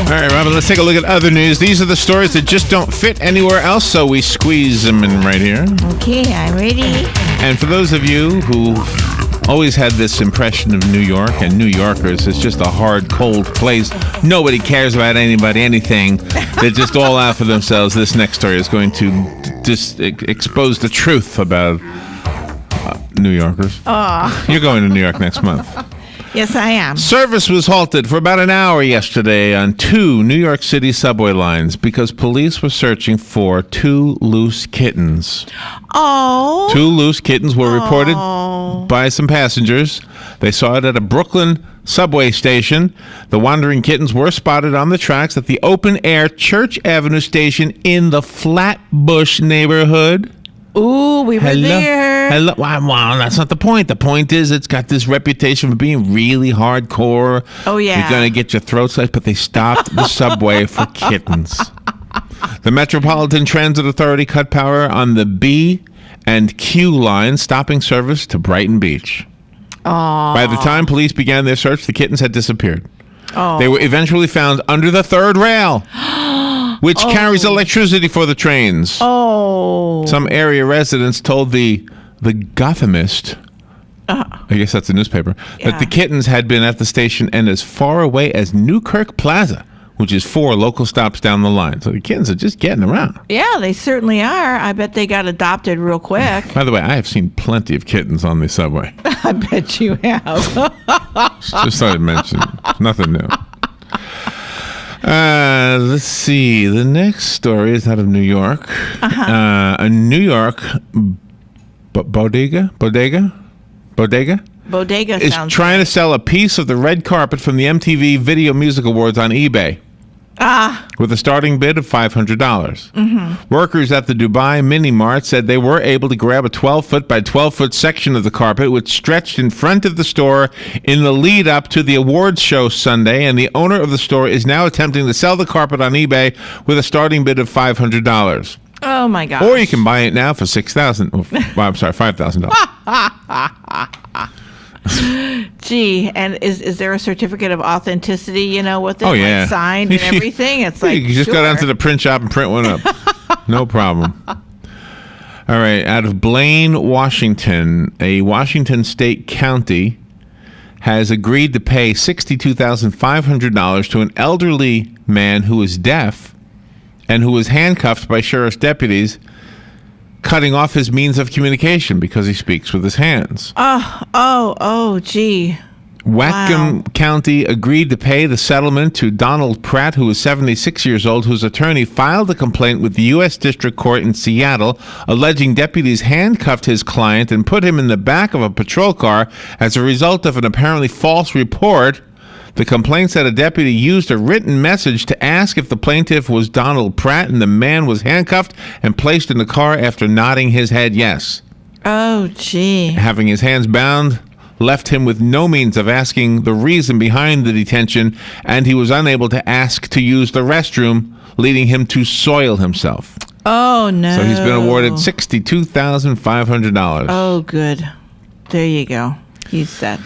All right, Robin, let's take a look at other news. These are the stories that just don't fit anywhere else, so we squeeze them in right here. Okay, I'm ready. And for those of you who always had this impression of New York and New Yorkers, it's just a hard, cold place. Nobody cares about anybody, anything. They're just all out for themselves. This next story is going to just expose the truth about New Yorkers. Oh. You're going to New York next month. Yes, I am. Service was halted for about an hour yesterday on 2 New York City subway lines because police were searching for 2 loose kittens. Oh. 2 loose kittens were reported by some passengers. They saw it at a Brooklyn subway station. The wandering kittens were spotted on the tracks at the open-air Church Avenue station in the Flatbush neighborhood. Ooh, we were there. Hello. Well, that's not the point. The point is it's got this reputation for being really hardcore. Oh, yeah. You're going to get your throat sliced, but they stopped the subway for kittens. The Metropolitan Transit Authority cut power on the B and Q line, stopping service to Brighton Beach. Oh. By the time police began their search, the kittens had disappeared. Oh. They were eventually found under the third rail, which carries electricity for the trains. Oh. Some area residents told the Gothamist, I guess that's a newspaper, that the kittens had been at the station and as far away as Newkirk Plaza, which is 4 local stops down the line. So the kittens are just getting around. Yeah, they certainly are. I bet they got adopted real quick. By the way, I have seen plenty of kittens on the subway. I bet you have. Just thought I'd mention. Nothing new. Let's see. The next story is out of New York. A New York bodega is trying to sell a piece of the red carpet from the MTV Video Music Awards on eBay. With a starting bid of $500. Workers at the Dubai Mini Mart said they were able to grab a 12-foot by 12-foot section of the carpet, which stretched in front of the store in the lead up to the awards show Sunday, and the owner of the store is now attempting to sell the carpet on eBay with a starting bid of $500. Oh, my God. Or you can buy it now for $5,000. Gee, and is there a certificate of authenticity, with it? Oh, yeah. Like signed and everything? It's like, you can just go down to the print shop and print one up. No problem. All right, out of Blaine, Washington, a Washington state county has agreed to pay $62,500 to an elderly man who is deaf and who was handcuffed by sheriff's deputies, cutting off his means of communication because he speaks with his hands. Gee. Whatcom County agreed to pay the settlement to Donald Pratt, who is 76 years old, whose attorney filed a complaint with the U.S. District Court in Seattle, alleging deputies handcuffed his client and put him in the back of a patrol car as a result of an apparently false report. The complaint said a deputy used a written message to ask if the plaintiff was Donald Pratt, and the man was handcuffed and placed in the car after nodding his head yes. Oh, gee. Having his hands bound left him with no means of asking the reason behind the detention, and he was unable to ask to use the restroom, leading him to soil himself. Oh, no. So he's been awarded $62,500. Oh, good. There you go. He's set.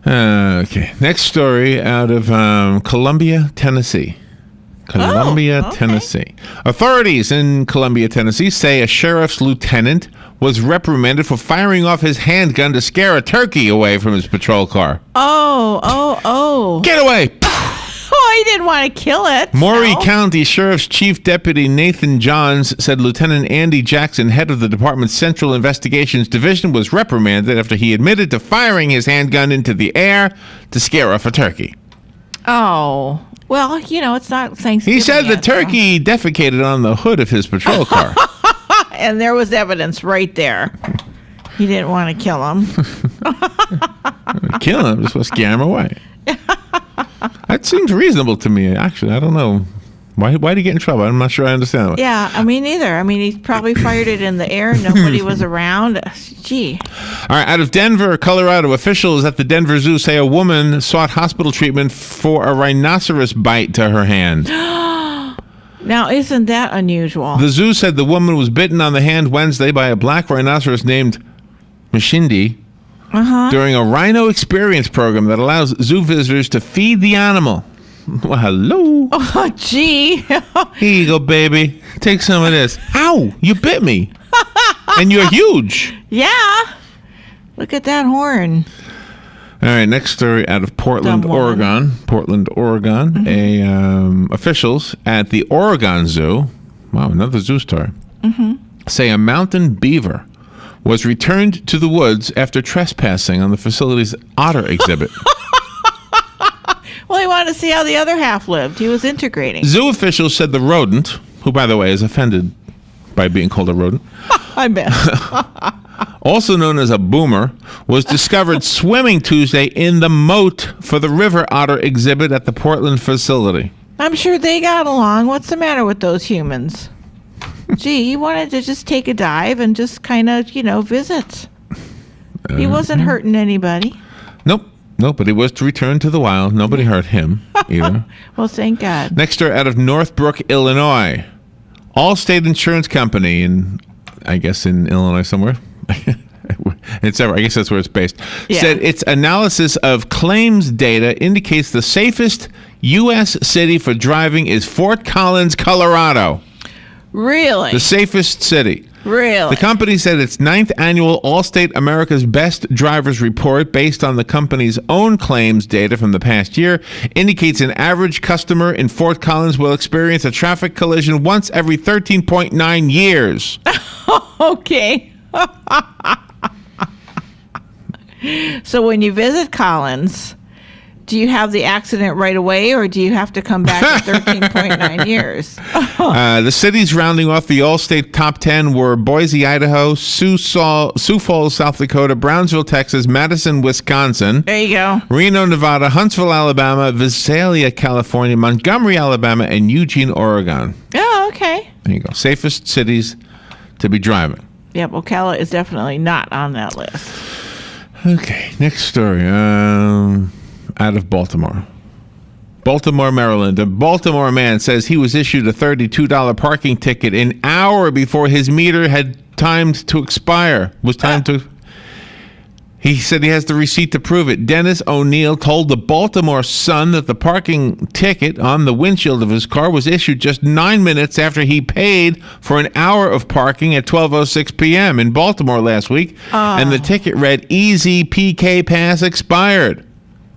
Okay. Next story out of Columbia, Tennessee. Tennessee. Authorities in Columbia, Tennessee say a sheriff's lieutenant was reprimanded for firing off his handgun to scare a turkey away from his patrol car. Oh. Get away! Oh, he didn't want to kill it. Maury County Sheriff's Chief Deputy Nathan Johns said Lieutenant Andy Jackson, head of the department's Central Investigations Division, was reprimanded after he admitted to firing his handgun into the air to scare off a turkey. Oh. Well, it's not Thanksgiving. He said the yet, turkey defecated on the hood of his patrol car. And there was evidence right there. He didn't want to kill him. Kill him? Just want to scare him away. That seems reasonable to me, actually. I don't know. Why did he get in trouble? I'm not sure I understand. Yeah, me neither. He probably fired it in the air. Nobody was around. Gee. All right, out of Denver, Colorado, officials at the Denver Zoo say a woman sought hospital treatment for a rhinoceros bite to her hand. Now, isn't that unusual? The zoo said the woman was bitten on the hand Wednesday by a black rhinoceros named Mashindi during a rhino experience program that allows zoo visitors to feed the animal. Well, hello. Oh, gee. Here you go, baby. Take some of this. Ow! You bit me. And you're huge. Yeah. Look at that horn. All right, next story out of Portland, Oregon. Portland, Oregon. Officials at the Oregon Zoo, wow, another zoo story, say a mountain beaver was returned to the woods after trespassing on the facility's otter exhibit. Well, he wanted to see how the other half lived. He was integrating. Zoo officials said the rodent, who, by the way, is offended by being called a rodent, I bet. also known as a boomer, was discovered swimming Tuesday in the moat for the river otter exhibit at the Portland facility. I'm sure they got along. What's the matter with those humans? Gee, he wanted to just take a dive and just kind of, visit. He wasn't hurting anybody. Nope, but he was to return to the wild. Nobody hurt him either. Well, thank God. Next story out of Northbrook, Illinois. Allstate Insurance Company I guess in Illinois somewhere. I guess that's where it's based. Yeah. Said its analysis of claims data indicates the safest U.S. city for driving is Fort Collins, Colorado. Really? The safest city. Really? The company said its 9th annual Allstate America's Best Drivers Report, based on the company's own claims data from the past year, indicates an average customer in Fort Collins will experience a traffic collision once every 13.9 years. Okay. So when you visit Collins, do you have the accident right away, or do you have to come back in 13.9 years? The cities rounding off the Allstate top 10 were Boise, Idaho, Sioux Falls, South Dakota, Brownsville, Texas, Madison, Wisconsin. There you go. Reno, Nevada, Huntsville, Alabama, Visalia, California, Montgomery, Alabama, and Eugene, Oregon. Oh, okay. There you go. Safest cities to be driving. Yeah, Ocala is definitely not on that list. Okay, next story. Out of Baltimore, Maryland. A Baltimore man says he was issued a $32 parking ticket an hour before his meter had timed to expire. He said he has the receipt to prove it. Dennis O'Neill told the Baltimore Sun that the parking ticket on the windshield of his car was issued just 9 minutes after he paid for an hour of parking at 12:06 p.m. in Baltimore last week, and the ticket read Easy PK Pass expired.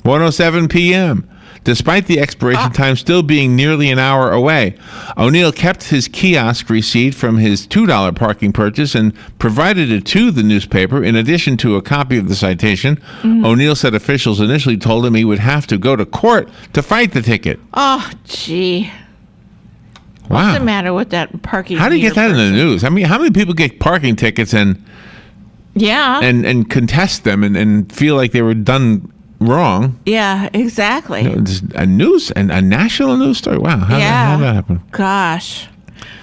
1:07 p.m. Despite the expiration time still being nearly an hour away, O'Neill kept his kiosk receipt from his $2 parking purchase and provided it to the newspaper in addition to a copy of the citation. O'Neill said officials initially told him he would have to go to court to fight the ticket. Oh, gee. Wow. What's the matter with that parking? How do you get that in the news? I mean, how many people get parking tickets and contest them and feel like they were done wrong? Yeah, exactly. Just a national news story. Wow, how did that happen? Gosh,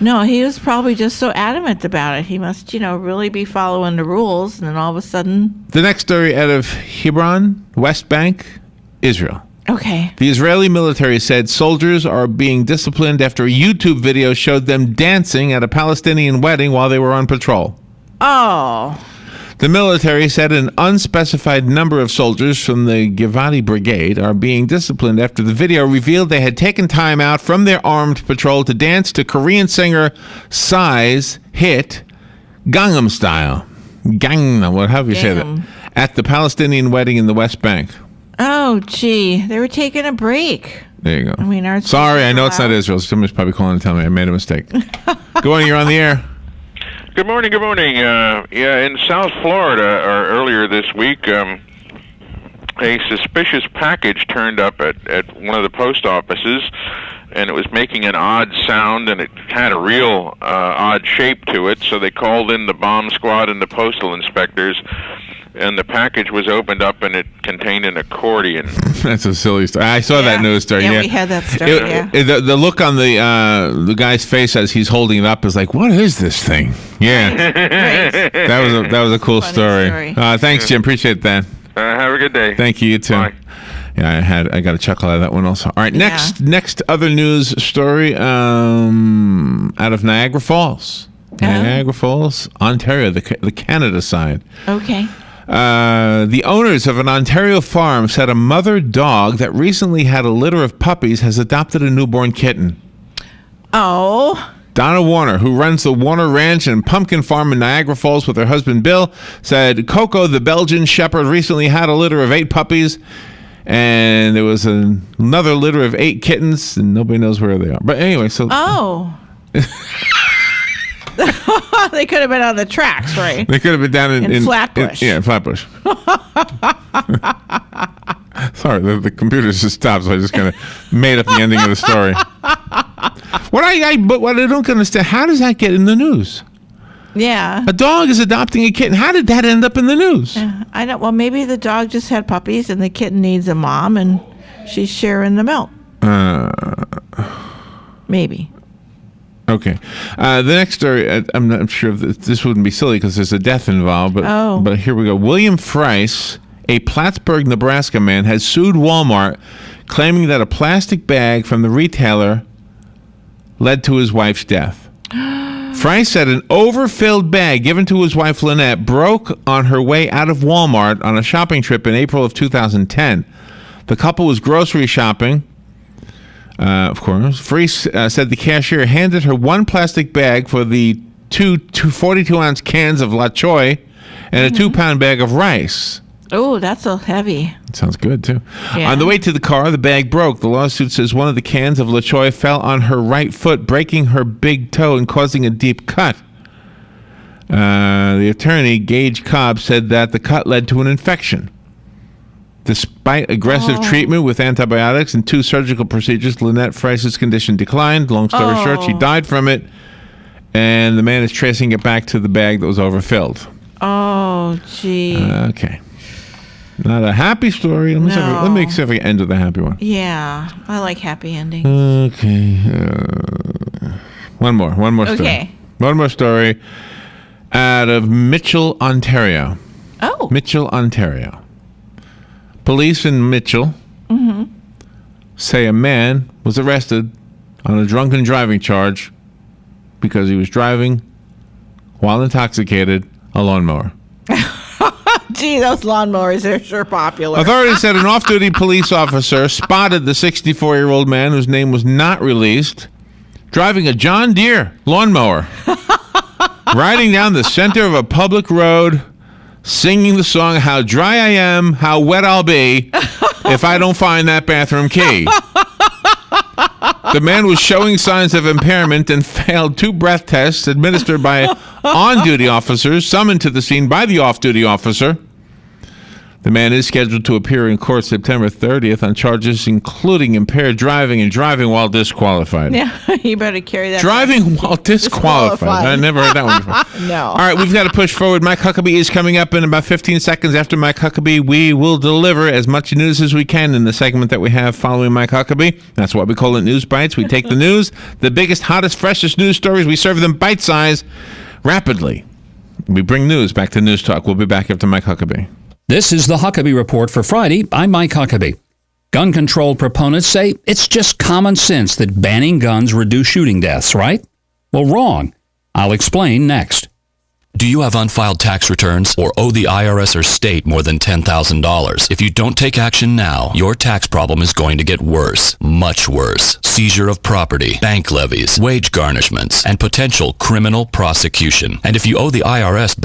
no, he was probably just so adamant about it. He must, really be following the rules, and then all of a sudden. The next story out of Hebron, West Bank, Israel. Okay. The Israeli military said soldiers are being disciplined after a YouTube video showed them dancing at a Palestinian wedding while they were on patrol. Oh. The military said an unspecified number of soldiers from the Givati Brigade are being disciplined after the video revealed they had taken time out from their armed patrol to dance to Korean singer Psy's hit Gangnam Style. However you say that. At the Palestinian wedding in the West Bank. Oh, gee. They were taking a break. There you go. I mean, sorry, I know it's not Israel. Somebody's probably calling to tell me I made a mistake. Go on, you're on the air. Good morning. In South Florida, earlier this week, a suspicious package turned up at one of the post offices, and it was making an odd sound, and it had a real odd shape to it, so they called in the bomb squad and the postal inspectors, and the package was opened up, and it contained an accordion. That's a silly story. I saw that news story. Yeah, we had that story, The look on the guy's face as he's holding it up is like, what is this thing? Yeah. Right. That was a cool story. Thanks, Jim. Appreciate that. Have a good day. Thank you. You too. Bye. Yeah, I got a chuckle out of that one also. All right, next other news story out of Niagara Falls. Niagara Falls, Ontario, the Canada side. Okay. The owners of an Ontario farm said a mother dog that recently had a litter of puppies has adopted a newborn kitten. Oh. Donna Warner, who runs the Warner Ranch and Pumpkin Farm in Niagara Falls with her husband Bill, said Coco, the Belgian Shepherd, recently had a litter of 8 puppies, and there was another litter of 8 kittens, and nobody knows where they are. But anyway, so... Oh. They could have been on the tracks, right? They could have been down in Flatbush. In Flatbush. Sorry, the computer just stopped, so I just kind of made up the ending of the story. What I don't understand, how does that get in the news? Yeah. A dog is adopting a kitten. How did that end up in the news? I don't. Well, maybe the dog just had puppies, and the kitten needs a mom, and she's sharing the milk. Maybe. Okay. The next story, I'm not sure if this wouldn't be silly because there's a death involved, but here we go. William Friess, a Plattsburgh, Nebraska man, has sued Walmart, claiming that a plastic bag from the retailer led to his wife's death. Friess said an overfilled bag given to his wife Lynette broke on her way out of Walmart on a shopping trip in April of 2010. The couple was grocery shopping. Of course, Friess said the cashier handed her one plastic bag for the two 42-ounce cans of La Choy and a 2-pound bag of rice. Oh, that's so heavy. Sounds good, too. Yeah. On the way to the car, the bag broke. The lawsuit says one of the cans of La Choy fell on her right foot, breaking her big toe and causing a deep cut. The attorney, Gage Cobb, said that the cut led to an infection. Despite aggressive treatment with antibiotics and 2 surgical procedures, Lynette Friess's condition declined. Long story short, she died from it, and the man is tracing it back to the bag that was overfilled. Oh, gee. Okay. Not a happy story. Let me see if I can end with a happy one. Yeah, I like happy endings. Okay. One more story. Okay. One more story out of Mitchell, Ontario. Oh. Mitchell, Ontario. Police in Mitchell say a man was arrested on a drunken driving charge because he was driving while intoxicated a lawnmower. Gee, those lawnmowers, they're sure popular. Authorities said an off-duty police officer spotted the 64-year-old man, whose name was not released, driving a John Deere lawnmower, riding down the center of a public road, singing the song, "How Dry I Am, How Wet I'll Be If I Don't Find That Bathroom Key." The man was showing signs of impairment and failed 2 breath tests administered by on-duty officers, summoned to the scene by the off-duty officer. The man is scheduled to appear in court September 30th on charges including impaired driving and driving while disqualified. Yeah, you better carry that. Driving while disqualified. I never heard that one before. No. All right, we've got to push forward. Mike Huckabee is coming up in about 15 seconds. After Mike Huckabee, we will deliver as much news as we can in the segment that we have following Mike Huckabee. That's why we call it News Bites. We take the news, the biggest, hottest, freshest news stories. We serve them bite-size rapidly. We bring news back to News Talk. We'll be back after Mike Huckabee. This is the Huckabee Report for Friday. I'm Mike Huckabee. Gun control proponents say it's just common sense that banning guns reduce shooting deaths, right? Well, wrong. I'll explain next. Do you have unfiled tax returns or owe the IRS or state more than $10,000? If you don't take action now, your tax problem is going to get worse, much worse. Seizure of property, bank levies, wage garnishments, and potential criminal prosecution. And if you owe the IRS